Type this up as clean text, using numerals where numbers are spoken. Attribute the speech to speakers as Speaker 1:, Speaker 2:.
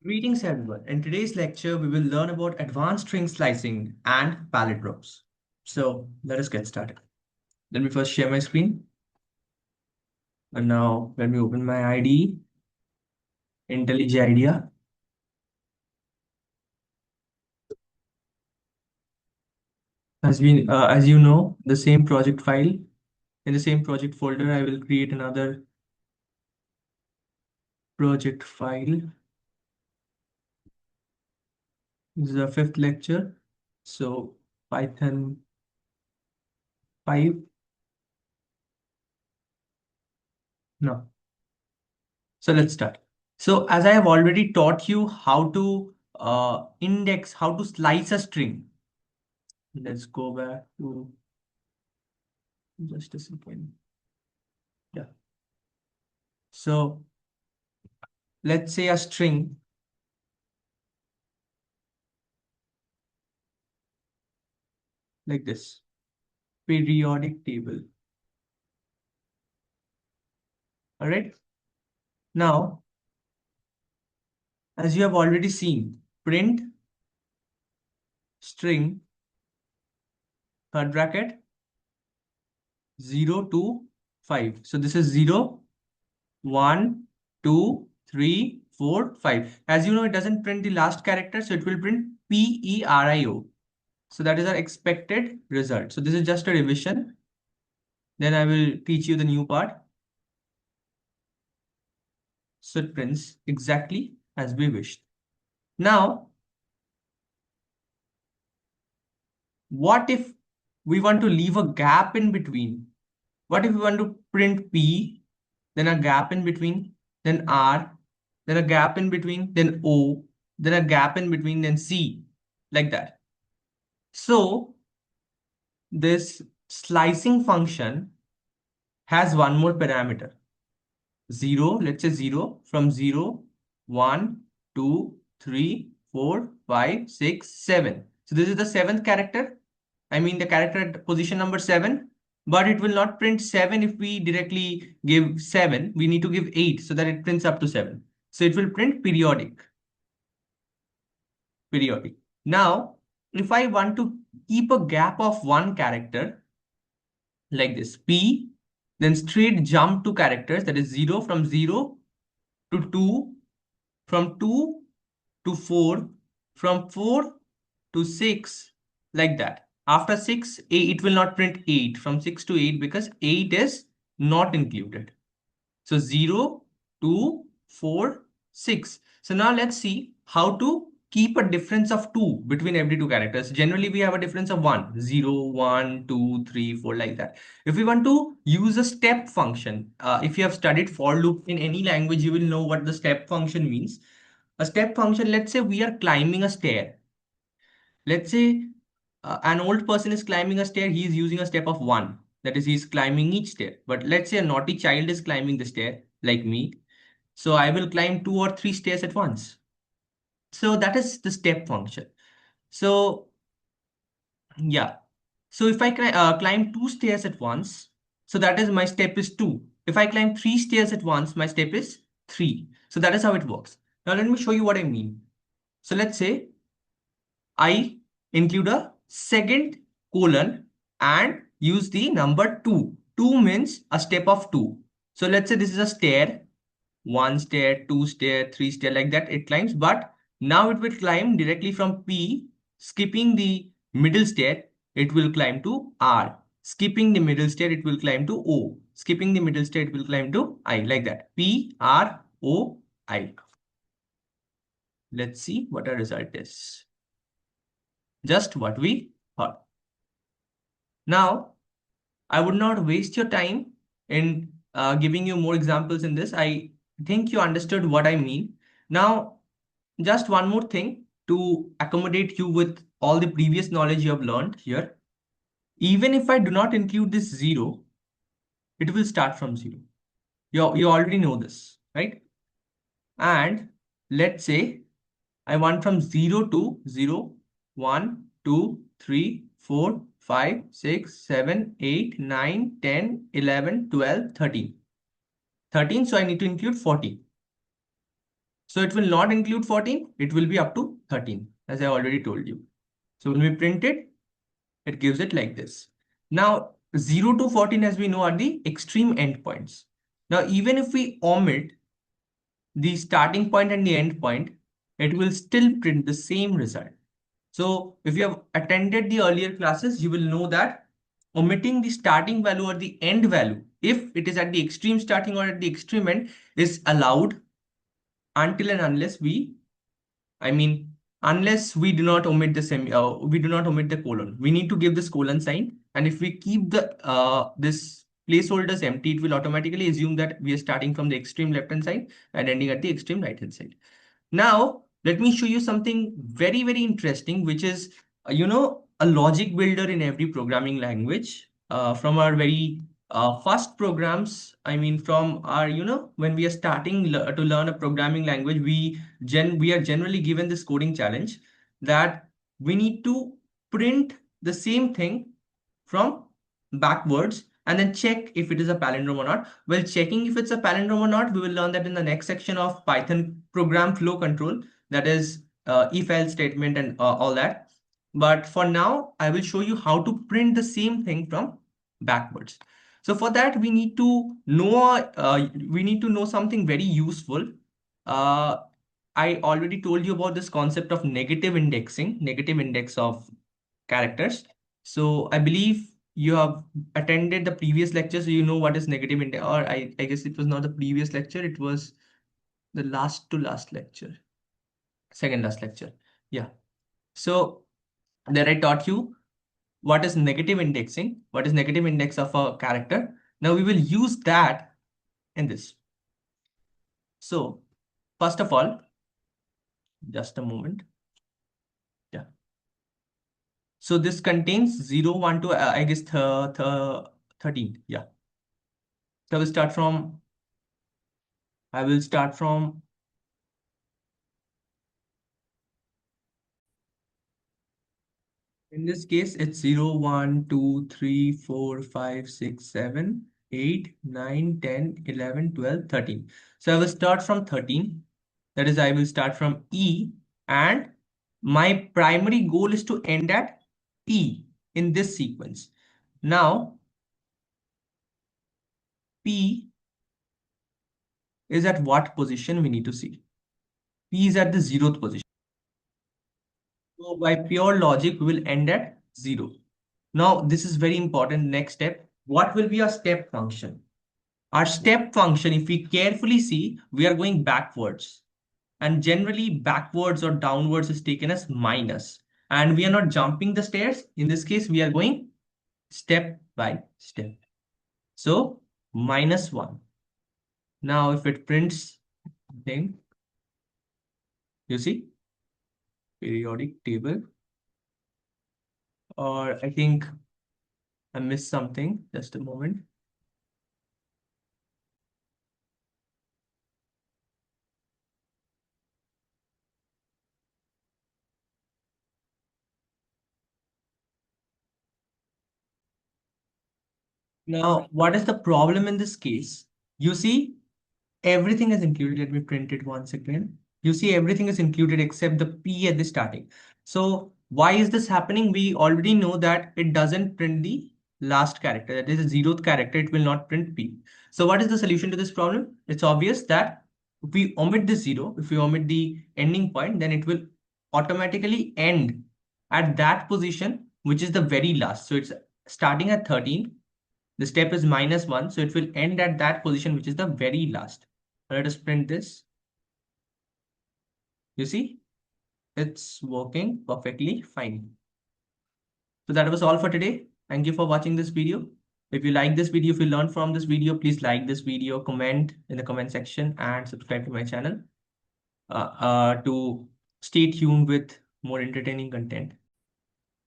Speaker 1: Greetings everyone. In today's lecture, we will learn about advanced string slicing and palindromes. So let us get started. Let me first share my screen. And now let me open my IDE, IntelliJ IDEA. As you know, the same project file, in the same project folder, I will create another project file. This is our fifth lecture. So Python 5. No. So let's start. So as I have already taught you how to index, how to slice a string. Let's go back to just a second. Yeah. So let's say a string like this, periodic table. All right. Now, as you have already seen, print string, third bracket, 0 to 5. So this is 0, 1, 2, 3, 4, 5. As you know, it doesn't print the last character, so it will print PERIO. So that is our expected result. So this is just a revision. Then I will teach you the new part. So it prints exactly as we wished. Now, what if we want to leave a gap in between? What if we want to print P, then a gap in between, then R, then a gap in between, then O, then a gap in between, then C, like that. So this slicing function has one more parameter. 0, let's say 0, from 0, 1, 2, 3, 4, 5, 6, 7. So this is the seventh character. I mean the character at position number 7, but it will not print 7 if we directly give 7. We need to give 8 so that it prints up to 7. So it will print periodic. Periodic. Now, if I want to keep a gap of one character like this, P, then straight jump to characters, that is 0, from 0 to 2, from 2 to 4, from 4 to 6, like that. After 6, it will not print 8, from 6 to 8, because 8 is not included. So 0, 2, 4, 6. So now let's see how to keep a difference of 2 between every two characters. Generally, we have a difference of 1, 0, 1, 2, 3, 4, like that. If we want to use a step function, if you have studied for loop in any language, you will know what the step function means. A step function, let's say we are climbing a stair. Let's say an old person is climbing a stair, he is using a step of 1. That is, he is climbing each stair. But let's say a naughty child is climbing the stair, like me. So I will climb 2 or 3 stairs at once. So that is the step function. So yeah. So if I climb 2 stairs at once, so that is my step is 2. If I climb 3 stairs at once, my step is 3. So that is how it works. Now let me show you what I mean. So let's say I include a second colon and use the number 2. 2 means a step of 2. So let's say this is a stair, 1 stair, 2 stair, 3 stair, like that it climbs. But now it will climb directly from P, skipping the middle stair, it will climb to R. Skipping the middle stair, it will climb to O. Skipping the middle stair, it will climb to I, like that. P, R, O, I. Let's see what our result is. Just what we thought. Now, I would not waste your time in giving you more examples in this. I think you understood what I mean. Now, just one more thing to accommodate you with all the previous knowledge you have learned here. Even if I do not include this 0, it will start from 0. You already know this, right? And let's say I want from 0 to 0, 1, 2, 3, 4, 5, 6, 7, 8, 9, 10, 11, 12, 13. 13, so I need to include 14. So it will not include 14. It will be up to 13, as I already told you. So when we print it, it gives it like this. Now, 0 to 14, as we know, are the extreme endpoints. Now, even if we omit the starting point and the end point, it will still print the same result. So if you have attended the earlier classes, you will know that omitting the starting value or the end value, if it is at the extreme starting or at the extreme end, is allowed until and unless unless we do not omit the we do not omit the colon. We need to give this colon sign, and if we keep the this placeholders empty, it will automatically assume that we are starting from the extreme left hand side and ending at the extreme right hand side. Now, let me show you something very, very interesting, which is, a logic builder in every programming language. From our very first programs, from our, when we are starting to learn a programming language, we are generally given this coding challenge that we need to print the same thing from backwards and then check if it is a palindrome or not. Well, checking if it's a palindrome or not, we will learn that in the next section of Python program flow control, that is if else statement and all that. But for now, I will show you how to print the same thing from backwards. So for that, we need to know something very useful. Uh, I already told you about this concept of negative indexing, negative index of characters. So I believe you have attended the previous lecture, so you know what is negative index, or I guess it was not the previous lecture, it was the last to last lecture, second last lecture. Yeah. So there I taught you what is negative indexing, what is negative index of a character. Now we will use that in this. So first of all, just a moment. Yeah. So this contains 0, 1 to I guess 13. Yeah. So I will start from in this case, it's 0, 1, 2, 3, 4, 5, 6, 7, 8, 9, 10, 11, 12, 13. So I will start from 13. That is, I will start from E, and my primary goal is to end at P in this sequence. Now, P is at what position we need to see? P is at the 0th position. So by pure logic, we will end at 0. Now, this is very important. Next step. What will be our step function? Our step function, if we carefully see, we are going backwards. And generally, backwards or downwards is taken as minus. And we are not jumping the stairs. In this case, we are going step by step. So, -1. Now, if it prints thing, you see, periodic table. Or I think I missed something. Just a moment. Now, what is the problem in this case? You see, everything is included. Let me print it once again. You see, everything is included except the P at the starting. So why is this happening? We already know that it doesn't print the last character. That is the 0th character. It will not print P. So what is the solution to this problem? It's obvious that if we omit the 0, if we omit the ending point, then it will automatically end at that position, which is the very last. So it's starting at 13. The step is -1, so it will end at that position, which is the very last. Let us print this. You see, it's working perfectly fine. So that was all for today. Thank you for watching this video. If you like this video, if you learned from this video, please like this video, comment in the comment section, and subscribe to my channel to stay tuned with more entertaining content.